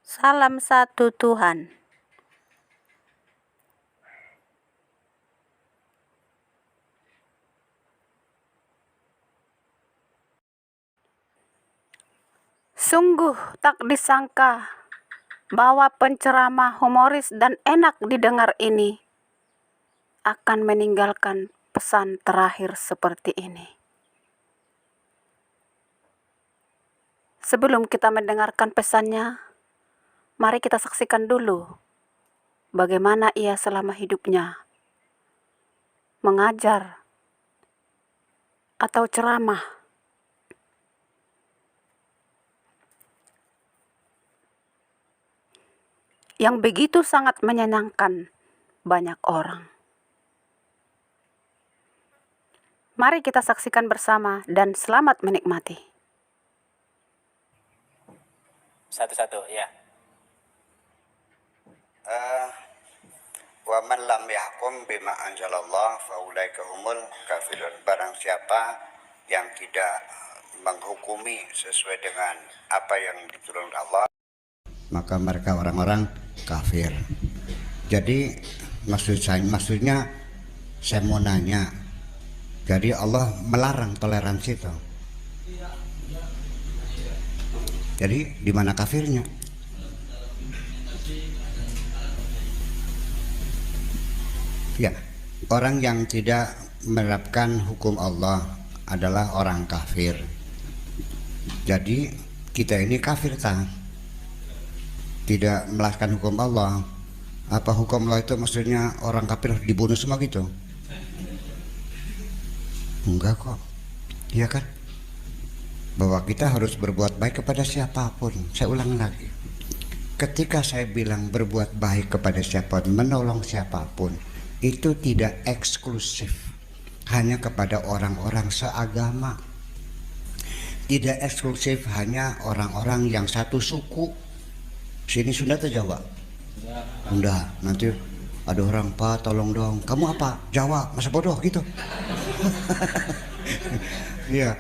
Salam satu Tuhan. Sungguh tak disangka bahwa penceramah humoris dan enak didengar ini akan meninggalkan pesan terakhir seperti ini. Sebelum kita mendengarkan pesannya, mari kita saksikan dulu bagaimana ia selama hidupnya mengajar atau ceramah yang begitu sangat menyenangkan banyak orang. Mari kita saksikan bersama dan selamat menikmati. Satu-satu, ya. Wa man lam yahkum bima anzalallah faulaika humul kafirun. Barang siapa yang tidak menghukumi sesuai dengan apa yang diturunkan Allah, maka mereka orang-orang kafir. Jadi maksudnya saya mau nanya, jadi Allah melarang toleransi itu. Jadi di mana kafirnya? Ya, orang yang tidak menerapkan hukum Allah adalah orang kafir. Jadi kita ini kafir tidak melaksanakan hukum Allah. Apa hukum Allah itu maksudnya orang kafir dibunuh semua gitu? Enggak kok. Iya kan? Bahwa kita harus berbuat baik kepada siapapun. Saya ulang lagi. Ketika saya bilang berbuat baik kepada siapapun, menolong siapapun, itu tidak eksklusif hanya kepada orang-orang seagama, tidak eksklusif hanya orang-orang yang satu suku. Sini Sunda atau Jawa? Sunda. Nanti ada orang, Pak tolong dong, kamu apa? Jawa, masa bodoh gitu. Iya,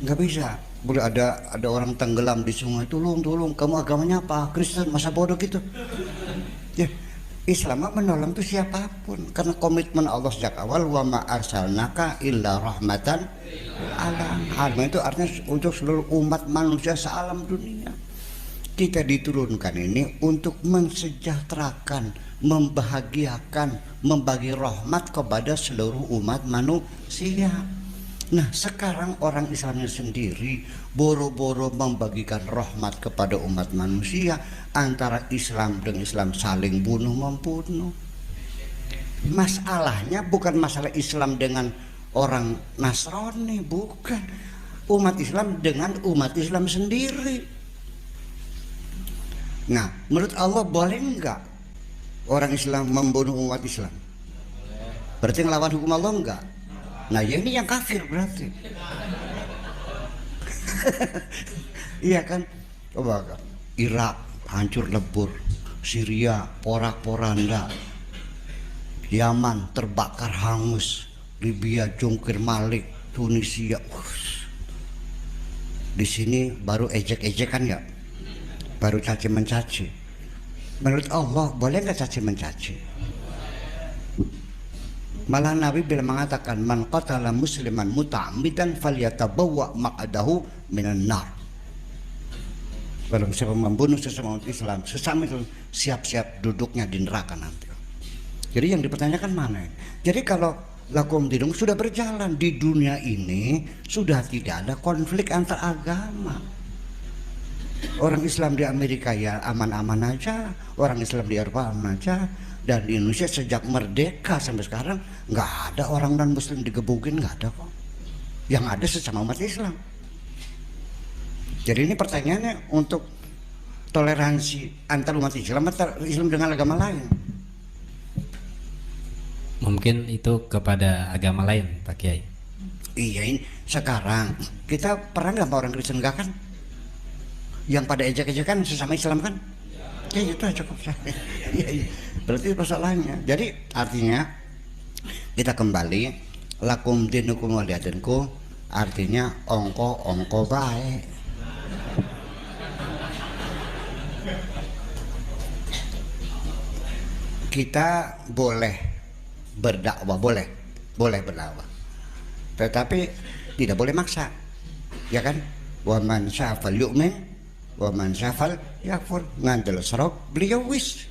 nggak bisa. Boleh ada orang tenggelam di sungai, tolong kamu agamanya apa? Kristen, masa bodoh gitu. Ya, Islam menolong itu siapapun, karena komitmen Allah sejak awal, wa ma arsalnaka illa rahmatan alam. Itu artinya untuk seluruh umat manusia sealam dunia. Kita diturunkan ini untuk mensejahterakan, membahagiakan, membagi rahmat kepada seluruh umat manusia. Nah, sekarang orang Islamnya sendiri boro-boro membagikan rahmat kepada umat manusia, antara Islam dengan Islam saling bunuh-membunuh. Masalahnya bukan masalah Islam dengan orang Nasrani, bukan. Umat Islam dengan umat Islam sendiri. Nah, menurut Allah boleh enggak orang Islam membunuh umat Islam? Berarti ngelawan hukum Allah enggak? Nah, ya ini yang kafir berarti. Iya kan? Coba, Irak hancur lebur, Syria porak-poranda, Yaman terbakar hangus, Libya jungkir balik, Tunisia. Di sini baru ejek-ejekan ya, baru caci mencaci. Menurut Allah boleh nggak caci mencaci? Malah Nabi bila mengatakan, man qatala musliman muta'ammidan falyatabawwa maq'adahu minan nar. Kalau siapa membunuh sesama Islam, sesama itu siap-siap duduknya di neraka nanti. Jadi yang dipertanyakan mana? Jadi kalau lakum dinum sudah berjalan di dunia ini, sudah tidak ada konflik antar agama. Orang Islam di Amerika ya aman-aman aja, orang Islam di Eropa aman aja. Dan di Indonesia sejak merdeka sampai sekarang nggak ada orang non Muslim digebukin, nggak ada kok. Yang ada sesama umat Islam. Jadi ini pertanyaannya untuk toleransi antar umat Islam atau Islam dengan agama lain. Mungkin itu kepada agama lain, Pak Kiai. Iya, ini sekarang kita pernah nggak sama orang Kristen, nggak kan? Yang pada ejek-ejekan sesama Islam kan? Ya itu cukup. Iya. Berarti masalahnya. Jadi artinya kita kembali lakum dinukum waliyadinku, artinya ongko baik. Kita boleh berdakwah, boleh berdakwah, tetapi tidak boleh maksa, ya kan? Wa man syafal yu'min wa man syafal yakfur. Ngandel serok beliau wis,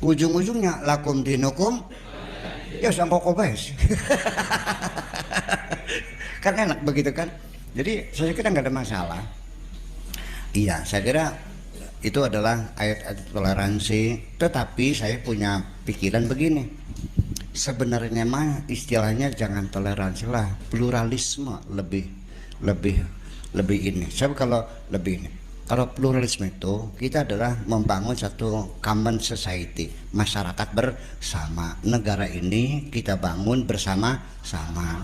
ujung-ujungnya lakum dinukum ya sampai kobes. Kan enak begitu kan? Jadi saya kira nggak ada masalah. Iya, saya kira itu adalah ayat-ayat toleransi. Tetapi saya punya pikiran begini, sebenarnya mah istilahnya jangan toleransi lah, pluralisme lebih ini. Saya kalau lebih ini, kalau pluralisme itu kita adalah membangun satu common society, masyarakat bersama. Negara ini kita bangun bersama-sama.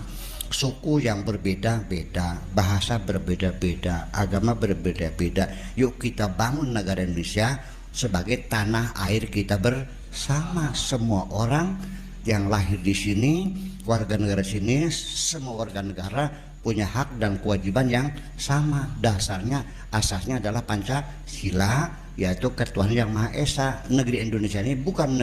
Suku yang berbeda-beda, bahasa berbeda-beda, agama berbeda-beda. Yuk kita bangun negara Indonesia sebagai tanah air kita bersama. Semua orang yang lahir di sini, warga negara sini, semua warga negara punya hak dan kewajiban yang sama. Dasarnya, asasnya adalah Pancasila, yaitu ketuhanan yang Maha Esa. Negeri Indonesia ini bukan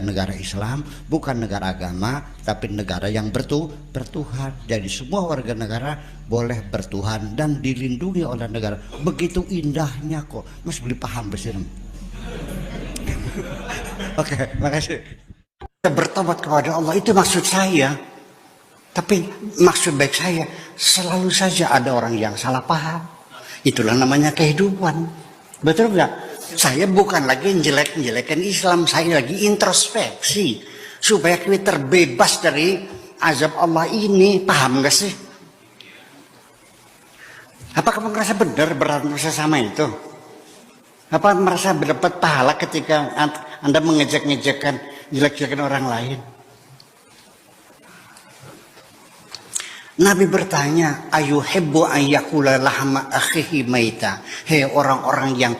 negara Islam, bukan negara agama, tapi negara yang bertuhan. Jadi semua warga negara boleh bertuhan dan dilindungi oleh negara. Begitu indahnya kok. Mas boleh paham bersini. Oke, makasih. Kita bertobat kepada Allah, itu maksud saya. Tapi maksud baik saya, selalu saja ada orang yang salah paham. Itulah namanya kehidupan. Betul nggak? Saya bukan lagi jelek-jelekan Islam, saya lagi introspeksi supaya kita terbebas dari azab Allah ini. Paham nggak sih? Apa kamu merasa benar merasa sama itu? Apa merasa berdapat pahala ketika Anda mengejek-ngejekkan, jelek-jelekan orang lain? Nabi bertanya, ayuhibbu an yakula lahma akhihi maita. Hei orang-orang yang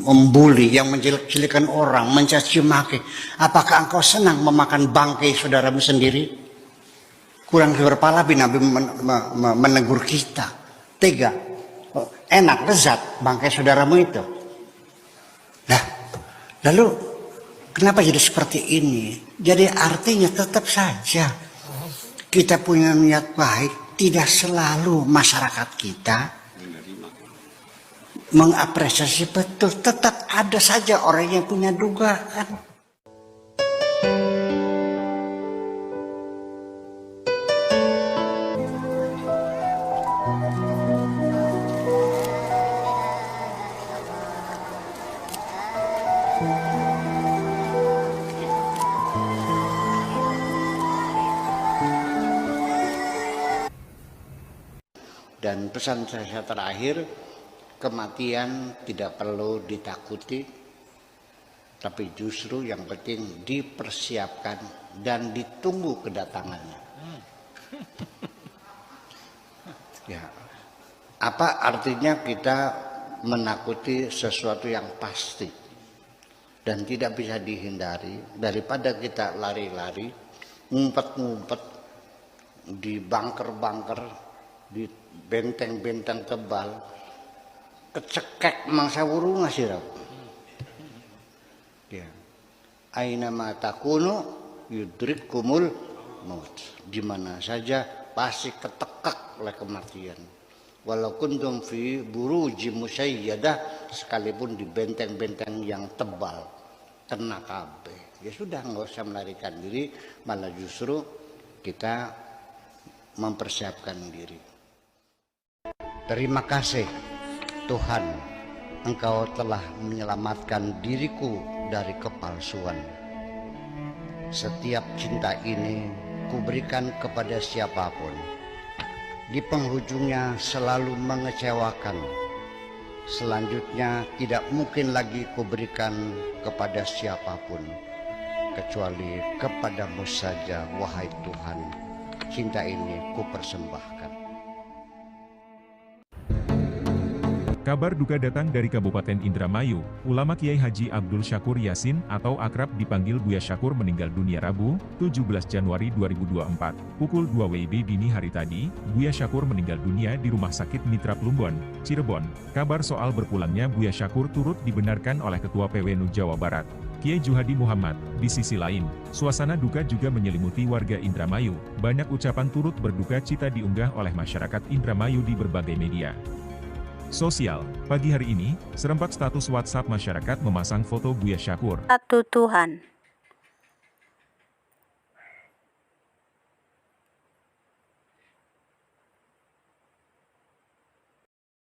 membuli, yang menjelek-jelekan orang, mencaci maki, apakah engkau senang memakan bangkai saudaramu sendiri? Kurang berpala Nabi menegur kita. Tega, enak, lezat bangkai saudaramu itu. Nah, lalu kenapa jadi seperti ini? Jadi artinya tetap saja kita punya niat baik, tidak selalu masyarakat kita mengapresiasi betul. Tetap ada saja orang yang punya dugaan. Dan pesan saya terakhir, kematian tidak perlu ditakuti, tapi justru yang penting dipersiapkan dan ditunggu kedatangannya. Ya, apa artinya kita menakuti sesuatu yang pasti dan tidak bisa dihindari, daripada kita lari-lari, ngumpet-ngumpet di bunker-bunker, di benteng-benteng tebal, kecekek mangsa wuru ngasih rap. Ya. Aina ma takunu yudrikumul maut. Di mana saja pasti ketekak oleh kematian. Walau kuntum fi buruji musayyadah, sekalipun di benteng-benteng yang tebal, kena kabeh. Ya sudah, nggak usah melarikan diri, malah justru kita mempersiapkan diri. Terima kasih Tuhan, Engkau telah menyelamatkan diriku dari kepalsuan. Setiap cinta ini kuberikan kepada siapapun. Di penghujungnya selalu mengecewakan. Selanjutnya tidak mungkin lagi kuberikan kepada siapapun, kecuali kepadamu saja, wahai Tuhan. Cinta ini kupersembahkan. Kabar duka datang dari Kabupaten Indramayu. Ulama Kiai Haji Abdul Syakur Yasin atau akrab dipanggil Buya Syakur meninggal dunia Rabu, 17 Januari 2024. Pukul 2 WIB dini hari tadi, Buya Syakur meninggal dunia di Rumah Sakit Mitra Plumbon, Cirebon. Kabar soal berpulangnya Buya Syakur turut dibenarkan oleh Ketua PWNU Jawa Barat, Kiai Juhadi Muhammad. Di sisi lain, suasana duka juga menyelimuti warga Indramayu. Banyak ucapan turut berduka cita diunggah oleh masyarakat Indramayu di berbagai media sosial. Pagi hari ini, serempak status WhatsApp masyarakat memasang foto Buya Syakur. Satu Tuhan.